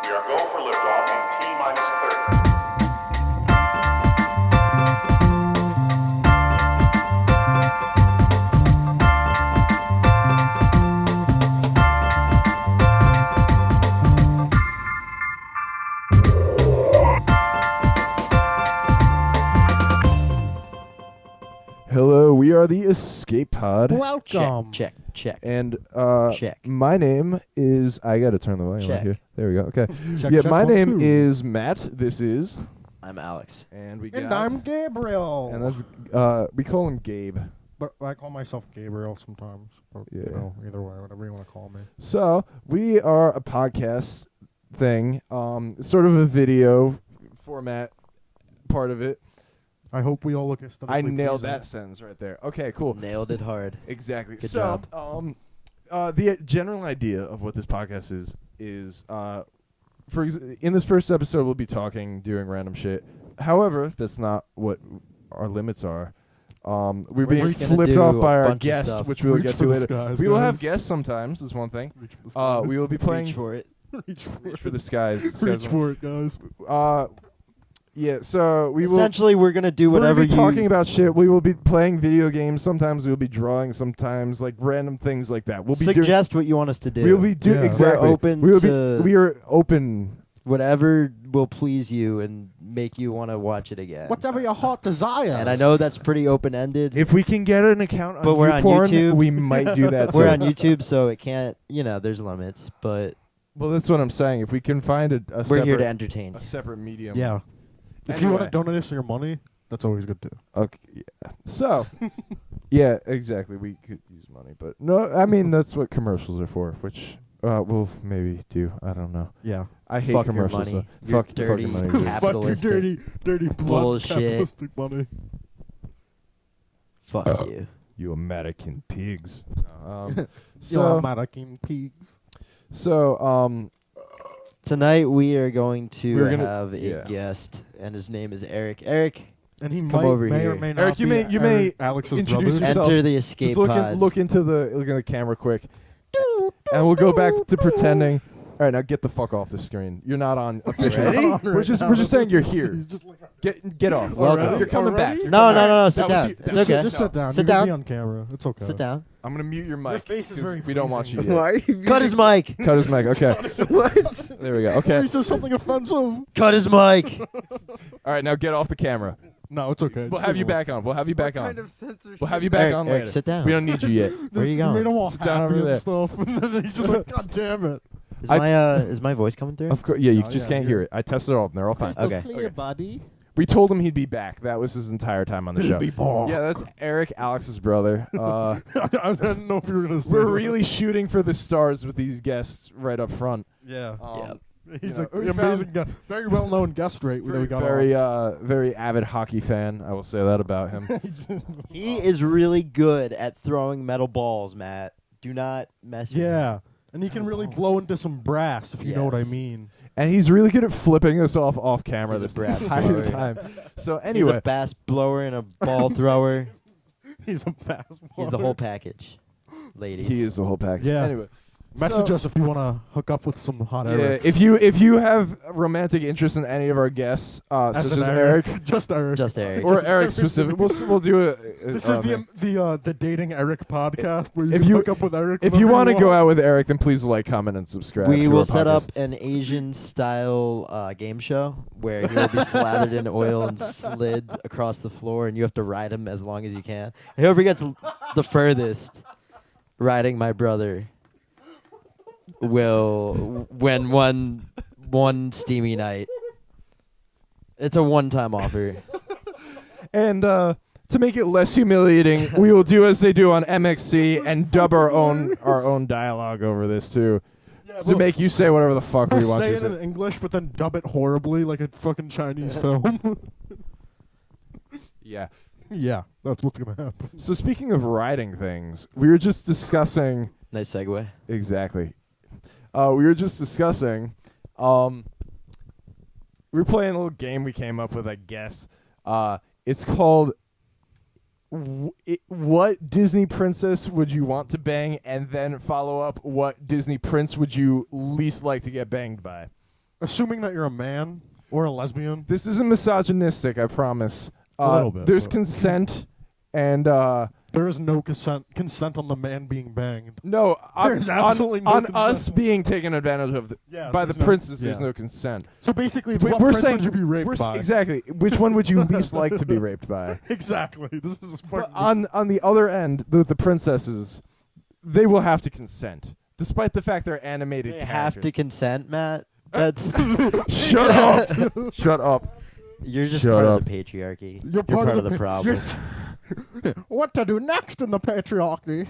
We are go for liftoff in T-minus 30. Hello, we are the Escape Pod. Welcome. Check. And Check. my name is... I got to turn the volume on Check. here. There we go. Okay. Check, Yeah, check, my 1, name 2. is Matt. This is... I'm Alex. And we got... And I'm Gabriel. And that's... we call him Gabe. But I call myself Gabriel sometimes. But, Yeah. You know, either way, whatever you want to call me. So, we are a podcast thing. Sort of a video format part of it. I hope we all look I aesthetically nailed pleasing. that sentence right there. Okay, cool. Nailed it hard. Exactly. Good so, job. the general idea of what this podcast is in this first episode we'll be talking, doing random shit. However, that's not what our limits are. We're being just gonna flipped do off by a our bunch of guests, stuff. which we will Reach get for to the later. skies, We will have guys. guests sometimes. Is one thing. Reach for the skies. We will be playing Reach for it. Reach for Reach it. for the skies. Reach for it, guys. Yeah. So we will. Essentially, we're gonna do whatever We're gonna be you talking about shit. We will be playing video games. Sometimes we'll be drawing. Sometimes like random things like that. We'll be doing. suggest what you want us to do. We'll be doing Yeah. exactly. We're open we will to- be. We are open. whatever will please you and make you want to watch it again. Whatever your heart desires. And I know that's pretty open-ended. If we can get an account on But we're on YouPorn, YouTube. we might do that. We're too. on YouTube, so it can't. There's limits, but Well, that's what I'm saying. If we can find a we're separate, here to entertain. a separate medium. Yeah. If you Anyway. want to donate us your money, that's always good too. Okay. Yeah. So. Yeah. Exactly. We could use money, but no. I mean, that's what commercials are for. Which we'll maybe do. I don't know. Yeah. I hate Fuck your commercials. money. So Your fuck dirty fucking money. cap- dude. Fuck your Capitalistic dirty blood bullshit. capitalistic money. Fuck you. You American pigs. You're So American pigs. Tonight we are going to We're gonna- have a yeah. guest, and his name is Eric. Eric, And he Come over may here. or may not Eric, you be may- you may Alex's introduce brother. yourself. enter the escape just pod. look into the camera quick, and we'll go back to pretending. All right, now get the fuck off the screen. You're not on officially. Ready? We're just saying you're here. He's just like, Get off. Welcome. You're coming Already? back. You're No, coming no, back. no, That sit was down. you- It's that's- okay. Just sit down. Sit You're gonna down. be on camera. It's okay. Sit down. I'm gonna mute your mic. face is 'cause very we don't want you pleasing. yet. Cut his mic. Cut his mic. Okay. What? There we go. Okay. He says something offensive. Cut his mic. All right, now get off the camera. No, it's okay. We'll Just have leave you him back on. We'll have you back on. censorship? We'll have you back Eric, on Eric, later. sit down. We don't need you yet. alone. Where are you Made going? him all Sit down happy over and there. stuff. And then he's just like, God damn it. Is my voice coming through? Of course. Yeah, you Oh, just yeah, can't hear it. I tested it all. They're all fine. Okay. Clear, buddy. We told him he'd be back. That was his entire time on the show. Be ball. Yeah, that's Eric, Alex's brother. I didn't know if you were going to say We're that. really shooting for the stars with these guests right up front. Yeah. Yep. He's you know, a we amazing guy. Very well-known guest rate that we got on. Very avid hockey fan. I will say that about him. He is really good at throwing metal balls, Matt. Do not mess with him. Yeah. And he can really blow into some brass, if you know what I Yes. mean. And he's really good at flipping us off camera He's a this brass entire blower. time. So He's anyway, a bass blower and a ball thrower. He's a pass. He's the whole package, ladies. he is the whole package. Yeah. Anyway, Message so- us if you want to hook up with some hot Yeah, Eric. if you have romantic interest in any of our guests, As such an as Eric Just Eric. Just Eric. or Eric specific, we'll do a. This is the dating Eric podcast where you If can you- hook up with Eric. If you want to go out with Eric, then please like, comment, and subscribe. We to will our set up podcast. an Asian-style game show where he will be slathered in oil and slid across the floor, and you have to ride him as long as you can. And whoever gets the furthest riding my brother will win one steamy night. It's a one-time offer. And to make it less humiliating, we will do as they do on MXC and dub our own dialogue over this too, to make you say whatever the fuck we We'll want say you it to in say. English, but then dub it horribly like a fucking Chinese film. Yeah. Yeah, that's what's gonna happen. So speaking of riding things, we were just discussing Nice segue. exactly. We were just discussing. We were playing a little game we came up with, I guess. It's called what Disney princess would you want to bang, and then follow up what Disney prince would you least like to get banged by. assuming that you're a man or a lesbian. This isn't misogynistic, I promise. A little bit, There's but- consent, and There is no consent on the man being banged. no, There's absolutely no on consent. us being taken advantage of Yeah, by the there's no- princess. There's yeah. no consent. So basically, Wait, what we're prince saying would you be raped we're by? exactly. Which one would you least like to be raped by? Exactly. This is But fucking. on the other end, the princesses, they will have to consent, despite the fact they're animated. They have to characters. consent, Matt. That's Shut up! Shut up! you're just Shut part up. of the patriarchy. You're part of the pa- problem. you're s- what to do next in the patriarchy?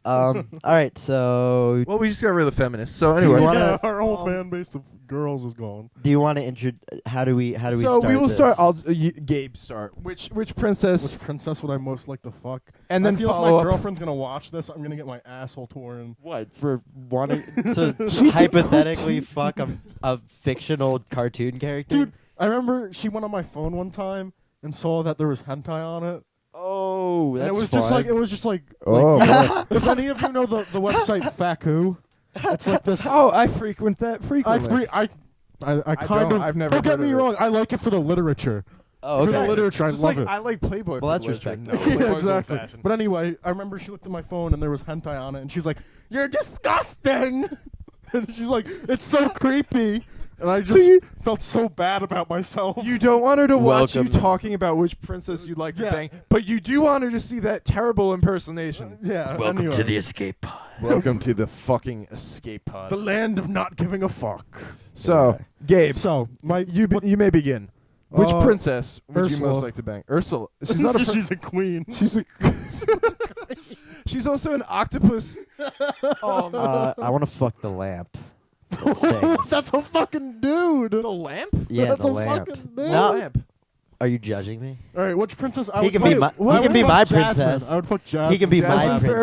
All right, so Well, we just got rid of the feminists. So Do you anyway, wanna- Yeah, our whole fan base of girls is gone. do you want to how do we so start we will this? start. Gabe start. Which princess? Which princess would I most like to fuck? And then I feel if follow my up. girlfriend's gonna watch this, I'm gonna get my asshole torn. What for wanting to She's a hypothetically fuck a fictional cartoon character? Dude, I remember she went on my phone one time and saw that there was hentai on it. Oh, that's And it was just like Oh, like, if any of you know the website Faku, it's like this. oh, I frequent that frequently. I kind don't. of. I've never Don't get heard me of it. wrong. I like it for the literature. Oh, For the okay. literature, I Just love like, it. I like Playboy. Well, for that's literature. respectable. No, Yeah, Playboy's exactly. old-fashioned. But anyway, I remember she looked at my phone and there was hentai on it, and she's like, "You're disgusting," and she's like, "It's so creepy," and I just See? felt so bad about myself. You don't want her to watch you Welcome. talking about which princess you'd like to Yeah. bang, but you do want her to see that terrible impersonation. Yeah. anyway. escape pod. Welcome to the fucking escape pod. The land of not giving a fuck. So, Gabe, So my you may begin. Which Uh, princess would you Ursula. most like to bang? Ursula. She's not a. she's a queen. She's a. She's also an octopus. I want to fuck the lamp. that sings. That's a fucking dude. The lamp? Yeah, That's the a lamp. fucking dude. No. Lamp. Are you judging me? All right, which princess? I He would can be fuck- my- I he can would be fuck my Jasmine. princess. I would fuck Jasmine. He can be my Jasmine, fair,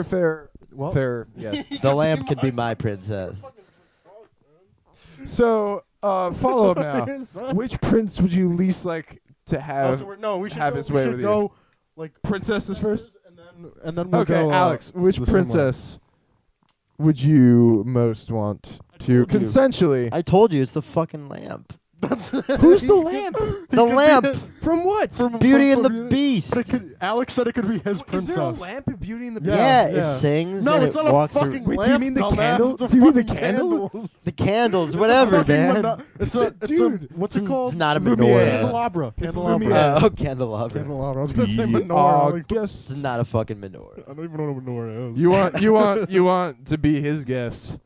princess. fair, yes. The lamp can be my princess. So, follow up now. Son. Which prince would you least like to Oh, have? so we should have go, his we way should with you. go like Princesses first? and then we'll Okay, go, Alex, which the same way. princess would you most want to told you. consensually? I told you it's the fucking lamp. That's Who's the lamp? The lamp. From what? From Beauty and the Beauty- Beast. But it could, Alex said it could be his Is princess. there a lamp in Beauty and the Beast? Yeah. Yeah, it sings. No, and it's it not a walks fucking Wait, lamp. do you mean the dumbass. candle? It's a Do you mean the fucking candle? the candles, It's a whatever, fucking man. It's a Dude, what's it called? It's not a Lumiere. menorah. Candelabra. It's Candelabra. Lumiere. Oh, candelabra. Candelabra. I was gonna say The menorah. Like, August. It's not a fucking menorah. I don't even know what a menorah is. You want to be his guest?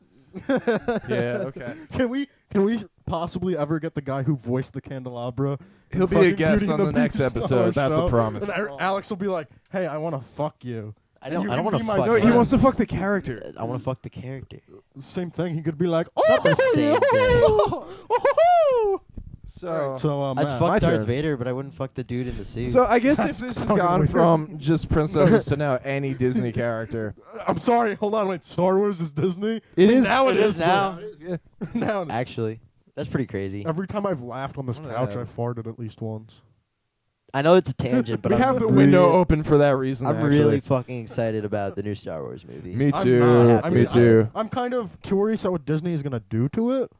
Yeah. Okay. Can we possibly ever get the guy who voiced the candelabra? in He'll be a fucking guest Beauty on and the next Beast on episode. our That's a show? promise. And Alex will be like, "Hey, I want to fuck you." I And don't. you I don't can want be to my fuck. No, he friend. wants to fuck the character. I want to fuck the character. Same thing. He could be like, It's not the same thing. So, So I'd Matt, my fuck Darth turn. Vader, but I wouldn't fuck the dude in the suit. so I guess if That's this has fucking gone weird. from just princesses to now any Disney character, I'm sorry. Hold on. Wait. Star Wars is Disney. it is Now it is now. Yeah. Now. Actually, that's pretty crazy. Every time I've laughed on this couch, I've farted at least once. I know it's a tangent, but we I'm have the really, window open for that reason. I'm actually. really fucking excited about the new Star Wars movie. Me I'm too. not. I Me mean, too. I'm kind of curious at what Disney is gonna do to it.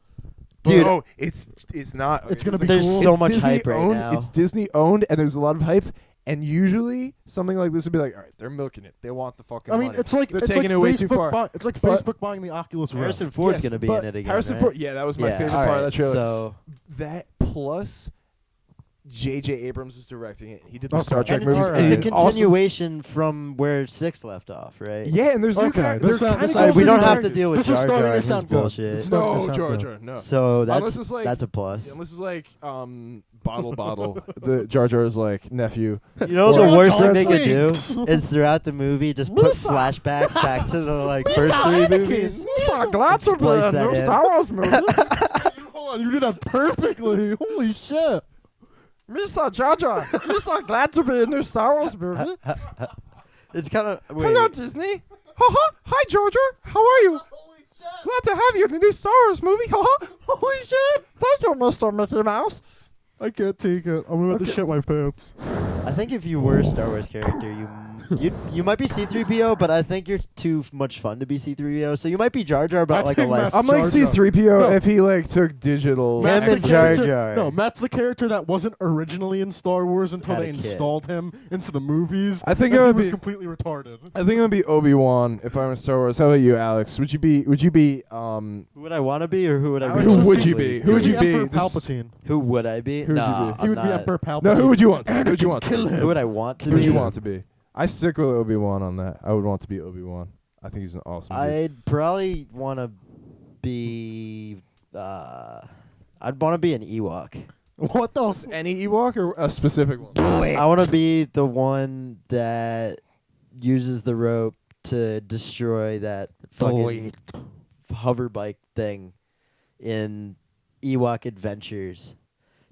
Dude, oh, it's not. It's gonna be There's cool. so It's much Disney hype right owned, now. It's Disney owned, and there's a lot of hype. And usually, something like this would be like, all right, they're milking it. They want the fucking I mean, money. it's like They're it's taking like it way Facebook too far. It's like But- Facebook buying the Oculus Rift. Harrison Ford's Yes, gonna be but in it again. Harrison right? Ford, yeah, that was my Yeah, favorite all part of right, that trailer. So, That plus, J.J. Abrams is directing it. He did the Okay. Star Trek and it's, movies. alright. And it's he a also, continuation from where 6 left off, right? yeah, and there's new Okay, characters. this They're sound- kinda this going sounds- for we new don't have to characters. deal with This is Jar starting Jar to and his sound good. bullshit. It's not- No, sound Jar good. Jar, no. So Unless it's like that's a plus. Unless it's like Bottle, the Jar Jar's like nephew. You know Jar the worst Jar thing they could do Binks. is throughout the movie just put Misa. flashbacks back to the first 3 movies. glad to be in the new Star Wars movie. Hold on, you did that perfectly. Holy shit! Mr. Jar Jar, you're so glad to be in new Star Wars movie. It's kind of Hello, Disney. Hi, Jar Jar. How are you? Holy shit! Glad to have you in the new Star Wars movie. Holy shit! Thank you, Mr. Mickey Mouse. I can't take it. I'm about to shit my pants. I think if you were a Star Wars character, you You might be C-3PO, but I think you're too much fun to be C-3PO. So you might be Jar Jar, but I like a think less. Matt's I'm like Jar Jar. C-3PO No. if he like took digital. Matt's Matt's the the Jar character. Jar. No, Matt's the character that wasn't originally in Star Wars until Had a they kid. installed him into the movies. I think and it he would was be- completely retarded. I think I'm gonna be Obi-Wan if I'm in Star Wars. How about you, Alex? Would you be Who would I want to be, or who would I? Alex, who would you realistically be? Who would you be? Emperor This- Palpatine. Who would I be? Who would you Nah, be? He would I'm be not. Emperor Palpatine. No, who would you want? Who would you want? Kill him. Who would I want to Who would be? you want to be? I stick with Obi-Wan on that. I would want to be Obi-Wan. I think he's an awesome dude. I'd probably want to be. I'd want to be an Ewok. What the? F- Any Ewok or a specific one? I want to be the one that uses the rope to destroy that fucking hover bike thing in Ewok Adventures.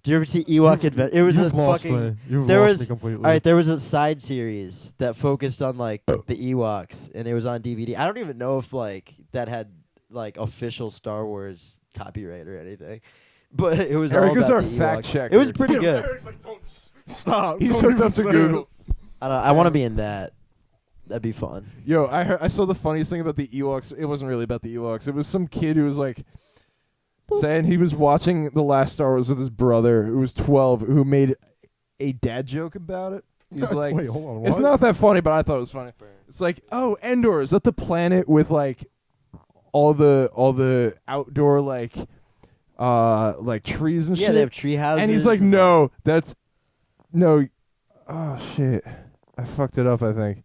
Did you ever see Ewok Adventure? It was a You've lost fucking. me. You've there lost was- me completely. All right, there was a side series that focused on like the Ewoks, and it was on DVD. I don't even know if like that had like official Star Wars copyright or anything, but it was all Erica's about our the fact Ewoks. checker. It was pretty Dude, good. Eric's like, don't stop. He's Don't hooked up even to say it. Google. I don't. I want to be in that. That'd be fun. Yo, I saw the funniest thing about the Ewoks. It wasn't really about the Ewoks. It was some kid who was like saying he was watching The Last Star Wars with his brother, who was 12, who made a dad joke about it. He's like, Wait, hold on. it's what? not that funny, but I thought it was funny. It's like, oh, Endor, is that the planet with like all the outdoor like trees and Yeah, shit? they have tree houses. And he's like, no, that's no. Oh shit, I fucked it up. I think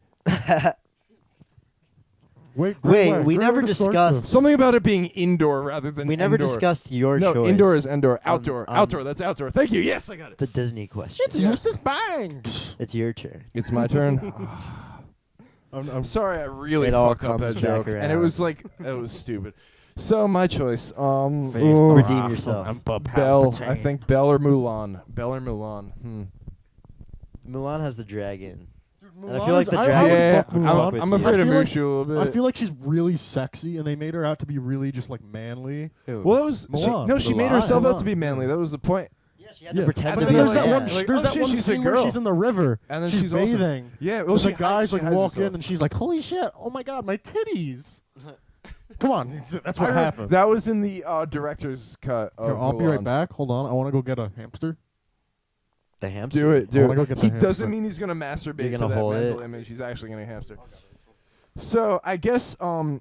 Wait, we never discussed- something about it being indoor rather than We never Endor. discussed your No, choice. indoor is indoor. Outdoor, on- outdoor. That's outdoor. Thank you. Yes, I got it. the Disney question. It's Eustace Banks. It's your turn. It's my turn. I'm Sorry, I really It all fucked up that comes back joke, and it around. was like it was stupid. So my choice. Face ooh, the Redeem wrath of yourself. Emperor Bell. Palpatine. I think Bell or Mulan. Bell or Mulan. Mulan has the dragon. Dude, And I feel like the Mulan's- dragon- would Yeah, fuck Mulan. with I'm you. afraid I of feel like- Mushu a little bit. I feel like she's really sexy, and they made her out to be really just like manly. well, that was Mulan. no. She made Mulan. herself out to Mulan. be manly. That was the point. Yeah, she had Yeah, to pretend but but to then be there's like, that one. yeah. Like, There's oh, that shit, one she's a scene where girl. she's in the river, And then she's she's also- bathing. Yeah, well, Well, she the guys she like hides walk herself. in, and she's like, "Holy shit! Oh my god, my titties!" Come on, that's I what heard happened. that was in the director's cut. Of Here, I'll be right Mulan. back. Hold on, I want to go get a hamster. the hamster. Do it. I Do wanna it. go get He the doesn't hamster. mean he's gonna masturbate You're to gonna that hold mental it? image. He's actually gonna hamster. So I guess hello.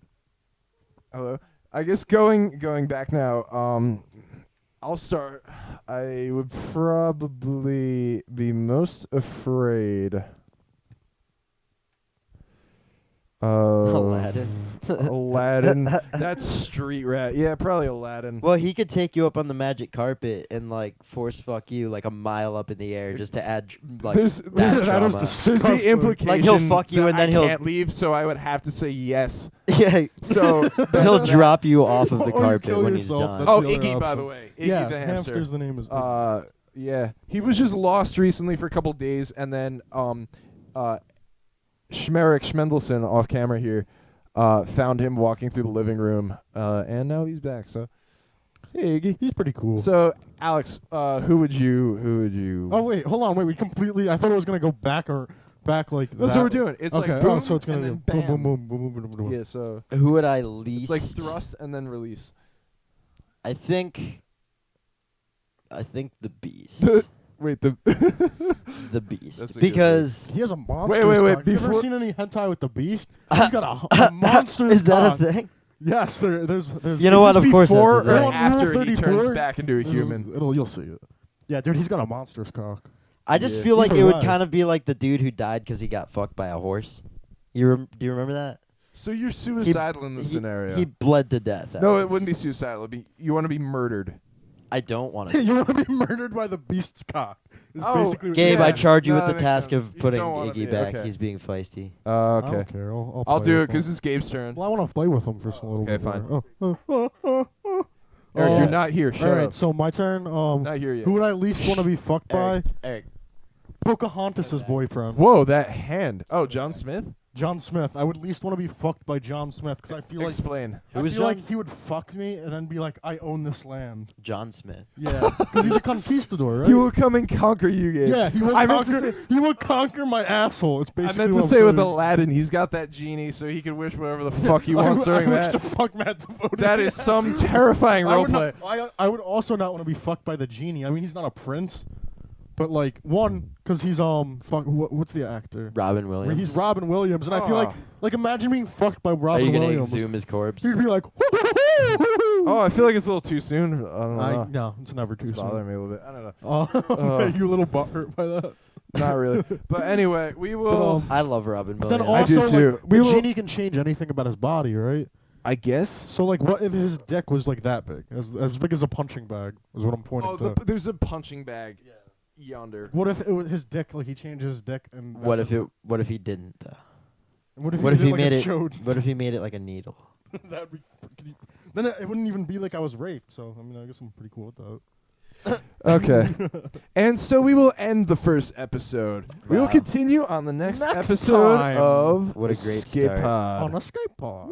I guess going back now. I'll start. I would probably be most afraid of Aladdin. Aladdin. That's Street Rat. Yeah, probably Aladdin. Well, he could take you up on the magic carpet and like force fuck you like a mile up in the air just to add like There's- that that is drama. There's disgusting. the implication Like, he'll fuck you that and then I he'll- can't leave, so I would have to say yes. Yeah, So he'll that's- drop you off of the Or you carpet kill when yourself, he's done. that's Oh, the other Iggy, by option. the way. Iggy yeah, the hamster. hamster's the name is. Iggy. Yeah, he was just lost recently for a couple days, and then Schmerich Schmendelson off camera here found him walking through the living room, and now he's back. So, hey Iggy. He's pretty cool. So Alex, who would you? Oh wait, hold on, wait. We completely. I thought it was gonna go back like that's that. what we're doing. It's okay, like boom, oh, so it's gonna and be then boom, boom, bam. boom, boom, boom, boom, boom. Yeah, so Who would I least? it's like thrust and then release. I think the Beast. Wait, the The Beast. That's a good because He has a monster. wait, Have you ever before- seen any hentai with the Beast? He's got a monster. is that a thing? Yes, there's. You know Is what? this Of course, before that's a or thing. after Rule he 34? turns back into a human. You'll see it. Yeah, dude, he's got a monster's cock. I just Yeah. feel like Either it would way. kind of be like the dude who died because he got fucked by a horse. Do you remember that? So you're suicidal in this He- scenario. He bled to death. No, it Alex. wouldn't be suicidal. It'd be you want to be murdered. I don't want to. You want to be murdered by the Beast's cock? Is Oh, basically what Gabe, you're I saying. charge you No, with that the makes task sense. of You putting don't wanna Iggy be- back. okay. He's being feisty. I Okay. don't care. I'll play do it with him. because it's Gabe's turn. Well, I want to play with him for a little Okay, bit. fine. more. Eric, Oh. you're not here. Shut All right, up. so my turn. Not here yet. Who would I least want to be fucked by? Eric, Pocahontas' boyfriend. Whoa, that hand. Oh, John Smith. John Smith. I would at least want to be fucked by John Smith because I feel like Explain. I Who is feel like John? he would fuck me and then be like, I own this land. John Smith. Yeah, because he's a conquistador, right? He will come and conquer you, Gabe. yeah, he will I meant to conquer. say- He will conquer my asshole. It's I basically. meant to what I'm say with saying. Aladdin, he's got that genie, so he can wish whatever the fuck he I wants w- during I wish that. to fuck Matt Devoted. That is some terrifying I would, roleplay. I would also not want to be fucked by the genie. I mean, he's not a prince, but like because he's what's the actor? Robin Williams. He's Robin Williams, and I feel Oh. like imagine being fucked by Are Robin you gonna Williams. exhume his corpse? He'd be like, Oh, I feel like it's a little too soon. I don't know. no, it's never too It's soon. bothering me a little bit. I don't know. Oh, you a little butthurt by that. Not really. But anyway, we But, will. I love Robin But then Williams. I do also, too. like, We the will- genie can change anything about his body, right? I guess. So, like, what if his dick was like that big, as big as a punching bag? Is what I'm pointing Oh, to. there's a punching bag yonder. What if it was his dick? Like he changed his dick, and What that's if it? What if he didn't? What if What if did he like made a it? chode? What if he made it like a needle? That'd be. Then it wouldn't even be like I was raped. So I mean, I guess I'm pretty cool with that. Okay. And so we will end the first episode. We will Wow. continue on the next Next episode time. of What a great Skip start. Pod. On a Skype pod.